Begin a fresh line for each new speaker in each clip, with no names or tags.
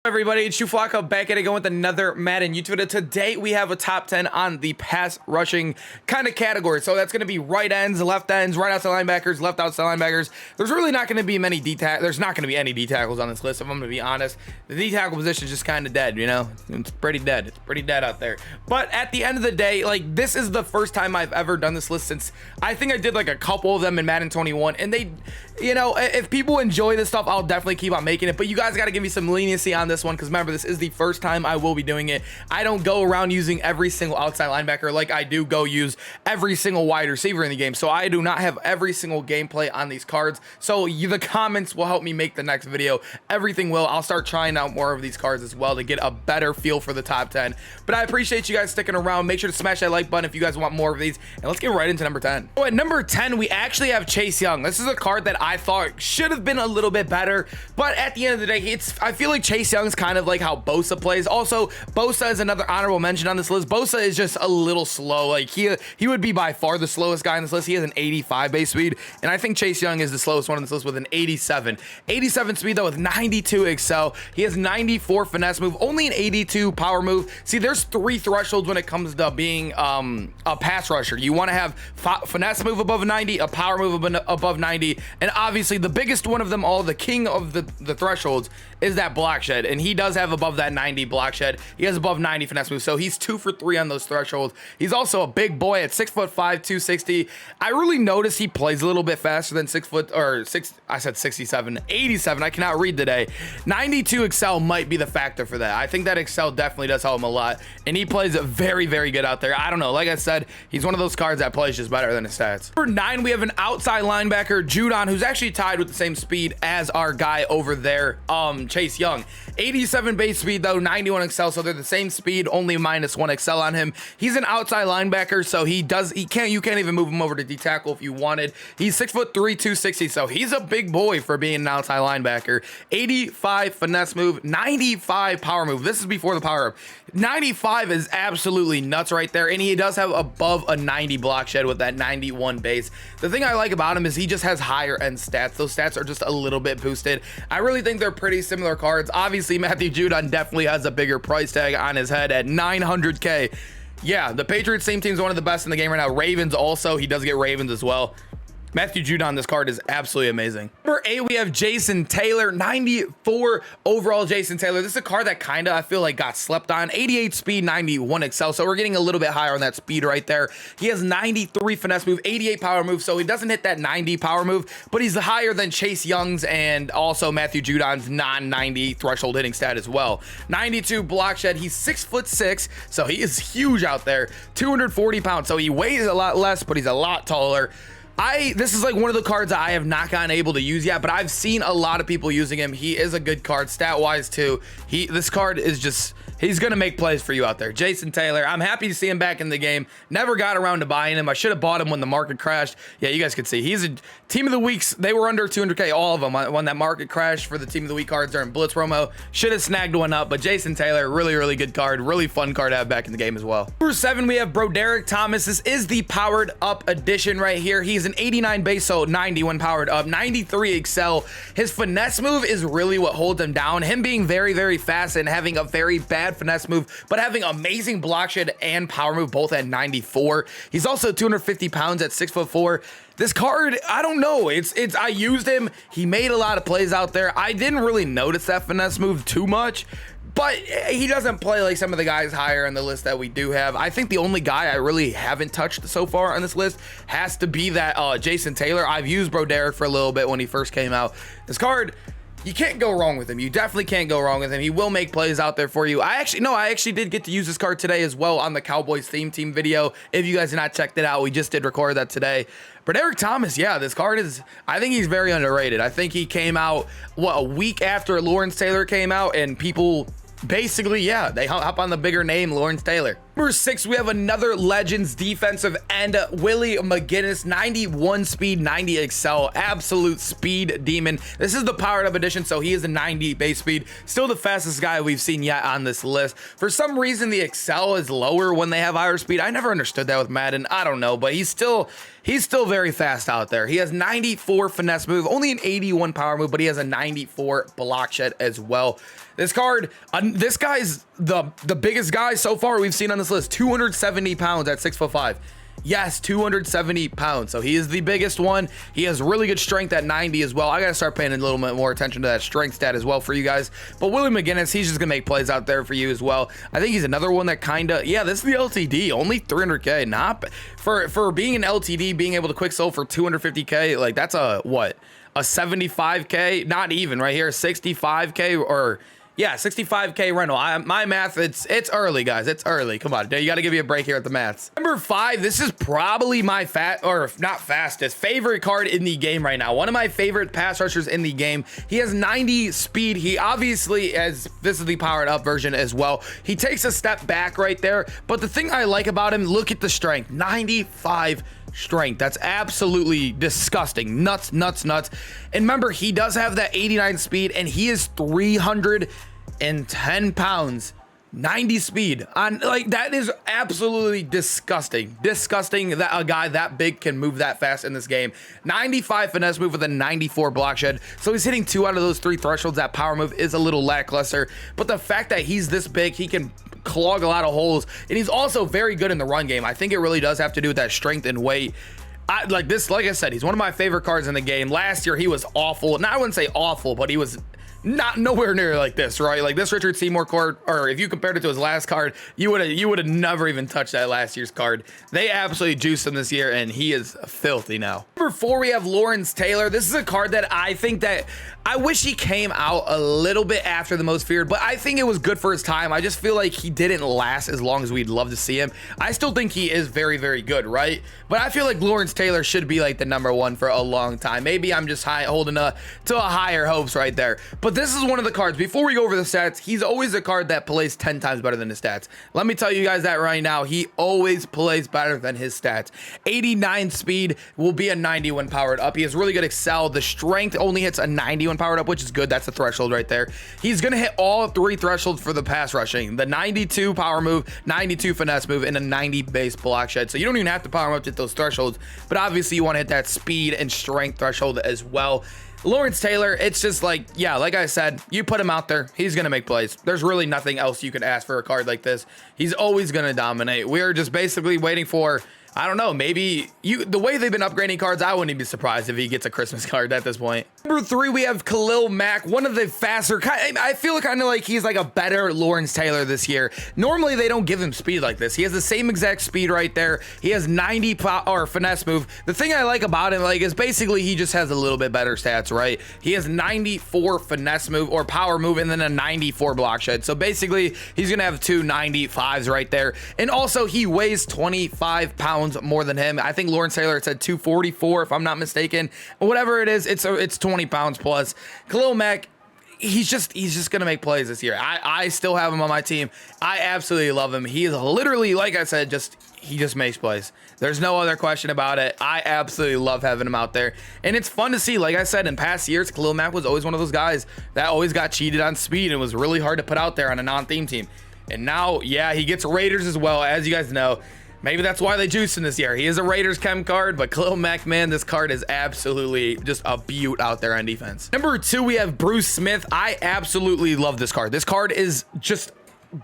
Everybody, it's Flacco back at it again with another Madden YouTube video. Today we have a top 10 on the pass rushing kind of category. So that's going to be right ends, left ends, right outside linebackers, left outside linebackers. There's really not going to be many there's not going to be any D tackles on this list, if I'm going to be honest. The D tackle position is just kind of dead, you know? It's pretty dead. It's pretty dead out there. But at the end of the day, like, this is the first time I've ever done this list since I think I did like a couple of them in Madden 21, and they, you know, if people enjoy this stuff, I'll definitely keep on making it. But you guys got to give me some leniency on this one, because remember, this is the first time I will be doing it. I don't go around using every single outside linebacker like I do go use every single wide receiver in the game. So I do not have every single gameplay on these cards. So the comments will help me make the next video. Everything will. I'll start trying out more of these cards as well to get a better feel for the top 10. But I appreciate you guys sticking around. Make sure to smash that like button if you guys want more of these. And let's get right into number 10. So at number 10, we actually have Chase Young. This is a card that I thought should have been a little bit better. But at the end of the day, I feel like Chase Young's kind of like how Bosa plays. Also, Bosa is another honorable mention on this list. Bosa is just a little slow. Like he would be by far the slowest guy on this list. He has an 85 base speed, and I think Chase Young is the slowest one on this list with an 87 speed though, with 92 excel. He has 94 finesse move, only an 82 power move. See, there's 3 thresholds when it comes to being a pass rusher. You want to have finesse move above 90, a power move above 90, and obviously the biggest one of them all, the king of the thresholds, is that block shed, and he does have above that 90 block shed. He has above 90 finesse move, so he's 2 for 3 on those thresholds. He's also a big boy at 6'5", 260. I really notice he plays a little bit faster than 87. I cannot read today. 92 excel might be the factor for that. I think that excel definitely does help him a lot, and he plays very, very good out there. I don't know. Like I said, he's one of those cards that plays just better than his stats. Number 9, we have an outside linebacker, Judon, who's actually tied with the same speed as our guy over there, Chase Young. 87 base speed though, 91 excel, so they're the same speed, only -1 excel on him. He's an outside linebacker, so you can't even move him over to D tackle if you wanted. He's 6'3", 260, so he's a big boy for being an outside linebacker. 85 finesse move, 95 power move. This is before the power up. 95 is absolutely nuts right there, and he does have above a 90 block shed with that 91 base. The thing I like about him is he just has higher end stats. Those stats are just a little bit boosted. I really think they're pretty similar cards. Obviously, Matthew Judon definitely has a bigger price tag on his head at 900K. Yeah, the Patriots, same team, is one of the best in the game right now. Ravens also, he does get Ravens as well. Matthew Judon, this card is absolutely amazing. Number 8, we have Jason Taylor, 94 overall Jason Taylor. This is a card that kind of, I feel like, got slept on. 88 speed, 91 excel, so we're getting a little bit higher on that speed right there. He has 93 finesse move, 88 power move, so he doesn't hit that 90 power move, but he's higher than Chase Young's and also Matthew Judon's non-90 threshold hitting stat as well. 92 block shed. He's 6'6", so he is huge out there. 240 pounds, so he weighs a lot less, but he's a lot taller. This is like one of the cards that I have not gotten able to use yet, but I've seen a lot of people using him. He is a good card stat wise too. This card is just, he's gonna make plays for you out there. Jason Taylor, I'm happy to see him back in the game. Never got around to buying him. I should have bought him when the market crashed. Yeah, you guys can see he's a team of the weeks. They were under 200K, all of them, when that market crashed for the team of the week cards during Blitz promo. Should have snagged one up, but Jason Taylor, really, really good card. Really fun card to have back in the game as well. Number 7, we have Derick Thomas. This is the powered up edition right here. He's an 89 base, so 90 when powered up, 93 excel. His finesse move is really what holds him down. Him being very, very fast and having a very bad finesse move, but having amazing block shed and power move both at 94. He's also 250 pounds at 6'4". This card, I don't know. I used him. He made a lot of plays out there. I didn't really notice that finesse move too much, but he doesn't play like some of the guys higher on the list that we do have. I think the only guy I really haven't touched so far on this list has to be that Jason Taylor. I've used Derick for a little bit when he first came out. This card, you can't go wrong with him. You definitely can't go wrong with him. He will make plays out there for you. I actually did get to use this card today as well on the Cowboys theme team video. If you guys have not checked it out, we just did record that today. But Derick Thomas, yeah, this card is, I think he's very underrated. I think he came out, a week after Lawrence Taylor came out, and people basically, yeah, they hop on the bigger name, Lawrence Taylor. Number 6, we have another Legends defensive end, Willie McGinnis, 91 speed, 90 excel, absolute speed demon. This is the powered up edition, so he is a 90 base speed. Still the fastest guy we've seen yet on this list. For some reason, the excel is lower when they have higher speed. I never understood that with Madden. I don't know, but he's still very fast out there. He has 94 finesse move, only an 81 power move, but he has a 94 block shed as well. This card, this guy's the biggest guy so far we've seen on this list, 270 pounds at 6'5". Yes, 270 pounds. So he is the biggest one. He has really good strength at 90 as well. I got to start paying a little bit more attention to that strength stat as well for you guys. But Willie McGinnis, he's just going to make plays out there for you as well. I think he's another one that kind of, yeah, this is the LTD, only 300K. Not for being an LTD, being able to quick sell for 250K, like that's a, what? A 75K? Not even right here, 65K or... yeah, 65K rental. My math, it's early, guys. It's early. Come on, you got to give me a break here at the maths. Number 5, this is probably my favorite card in the game right now. One of my favorite pass rushers in the game. He has 90 speed. He obviously, as this is the powered up version as well, he takes a step back right there. But the thing I like about him, look at the strength, 95 strength. That's absolutely disgusting. Nuts. And remember, he does have that 89 speed, and he is 310 pounds, 90 speed. On, like, that is absolutely disgusting that a guy that big can move that fast in this game. 95 finesse move with a 94 block shed, so he's hitting 2 out of those 3 thresholds. That power move is a little lackluster, but the fact that he's this big, he can clog a lot of holes, and he's also very good in the run game. I think it really does have to do with that strength and weight. Like I said, he's one of my favorite cards in the game. Last year he was awful. Now I wouldn't say awful, but he was not nowhere near like this, right? Like this Richard Seymour card, or if you compared it to his last card, you would have never even touched that last year's card. They absolutely juiced him this year, and he is filthy now. Number 4, we have Lawrence Taylor. This is a card that I think that I wish he came out a little bit after the most feared, but I think it was good for his time. I just feel like he didn't last as long as we'd love to see him. I still think he is very, very good, right? But I feel like Lawrence Taylor should be like the number 1 for a long time. Maybe I'm just holding to a higher hopes right there. But this is one of the cards. Before we go over the stats, he's always a card that plays 10 times better than his stats. Let me tell you guys that right now. He always plays better than his stats. 89 speed will be a 91 powered up. He has really good excel. The strength only hits a 91 powered up, which is good. That's the threshold right there. He's going to hit all 3 thresholds for the pass rushing. The 92 power move, 92 finesse move, and a 90 base block shed. So you don't even have to power him up to hit those thresholds, but obviously you want to hit that speed and strength threshold as well. Lawrence Taylor, it's just like, yeah, like I said, you put him out there, he's going to make plays. There's really nothing else you can ask for a card like this. He's always going to dominate. We're just basically waiting for, I don't know, maybe the way they've been upgrading cards, I wouldn't be surprised if he gets a Christmas card at this point. Number 3, we have Kahlil Mack, one of the faster, I feel kind of like he's like a better Lawrence Taylor this year. Normally they don't give him speed like this. He has the same exact speed right there. He has 90 or finesse move. The thing I like about him, like, is basically he just has a little bit better stats, right? He has 94 finesse move or power move, and then a 94 block shed. So basically he's gonna have 2 95s right there. And also he weighs 25 pounds more than him. I think Lawrence Taylor said 244 if I'm not mistaken. Whatever it is, it's 20 pounds plus. Kahlil Mack, he's just gonna make plays this year. I still have him on my team. I absolutely love him. He is literally, like I said, he just makes plays. There's no other question about it. I absolutely love having him out there, and it's fun to see. Like I said, in past years, Kahlil Mack was always one of those guys that always got cheated on speed and was really hard to put out there on a non-theme team. And now, yeah, he gets Raiders as well, as you guys know. Maybe that's why they juiced him this year. He is a Raiders chem card, but Kahlil Mack, man, this card is absolutely just a beaut out there on defense. Number 2, we have Bruce Smith. I absolutely love this card. This card is just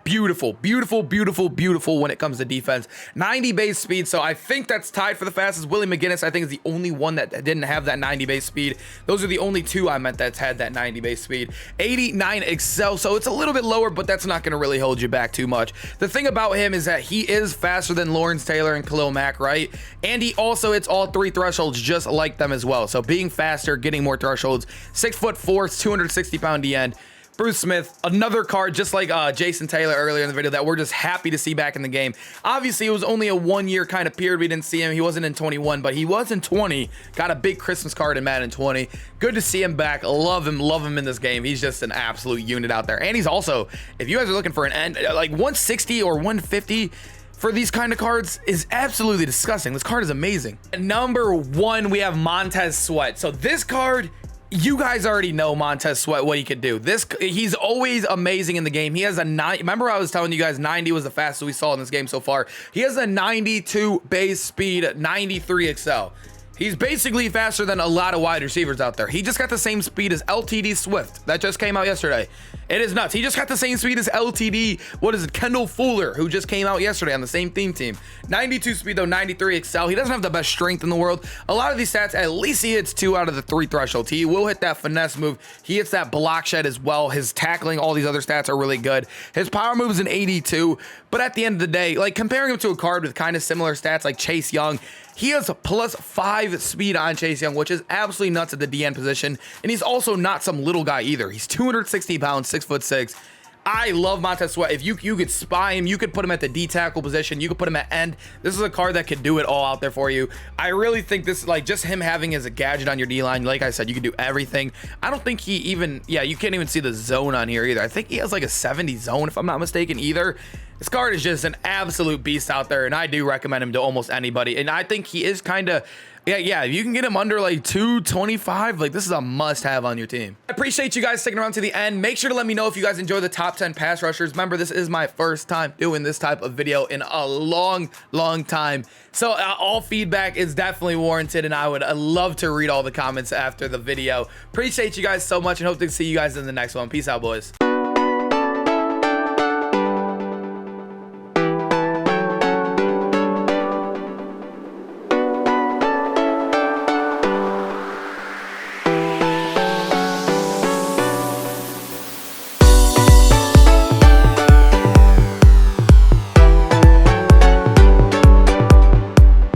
beautiful when it comes to defense. 90 base speed, so I think that's tied for the fastest. Willie McGinnis, I think, is the only one that didn't have that 90 base speed. Those are the only 2 I meant that's had that 90 base speed. 89 excel, so it's a little bit lower, but that's not going to really hold you back too much. The thing about him is that he is faster than Lawrence Taylor and Kahlil Mack, right? And he also hits all 3 thresholds just like them as well. So being faster, getting more thresholds. 6'4", 260 pound D-end. Bruce Smith, another card just like Jason Taylor earlier in the video that we're just happy to see back in the game. Obviously, it was only a 1-year kind of period we didn't see him. He wasn't in 21, but he was in 20. Got a big Christmas card in Madden 20. Good to see him back. Love him in this game. He's just an absolute unit out there. And he's also, if you guys are looking for an end, like 160 or 150, for these kind of cards is absolutely disgusting. This card is amazing. At number 1, we have Montez Sweat. So this card, you guys already know Montez Sweat, what he could do. He's always amazing in the game. He has a 9. Remember I was telling you guys 90 was the fastest we saw in this game so far. He has a 92 base speed, 93 excel. He's basically faster than a lot of wide receivers out there. He just got the same speed as LTD Swift that just came out yesterday. It is nuts. He just got the same speed as LTD, what is it, Kendall Fuller, who just came out yesterday on the same team. 92 speed though, 93 excel. He doesn't have the best strength in the world. A lot of these stats, at least he hits 2 out of the 3 thresholds. He will hit that finesse move. He hits that block shed as well. His tackling, all these other stats are really good. His power move is an 82, but at the end of the day, like comparing him to a card with kind of similar stats like Chase Young, he has a +5 speed on Chase Young, which is absolutely nuts at the DN position. And he's also not some little guy either. He's 260 pounds, 6'6". I love Montez Sweat. If you could spy him, you could put him at the D tackle position. You could put him at end. This is a card that could do it all out there for you. I really think this is like just him having as a gadget on your D line. Like I said, you can do everything. I don't think he even, yeah, you can't even see the zone on here either. I think he has like a 70 zone, if I'm not mistaken either. This card is just an absolute beast out there, and I do recommend him to almost anybody. And I think he is kind of, yeah, if you can get him under like 225, like this is a must-have on your team. I appreciate you guys sticking around to the end. Make sure to let me know if you guys enjoy the top 10 pass rushers. Remember, this is my first time doing this type of video in a long time. So all feedback is definitely warranted, and I would love to read all the comments after the video. Appreciate you guys so much, and hope to see you guys in the next one. Peace out, boys.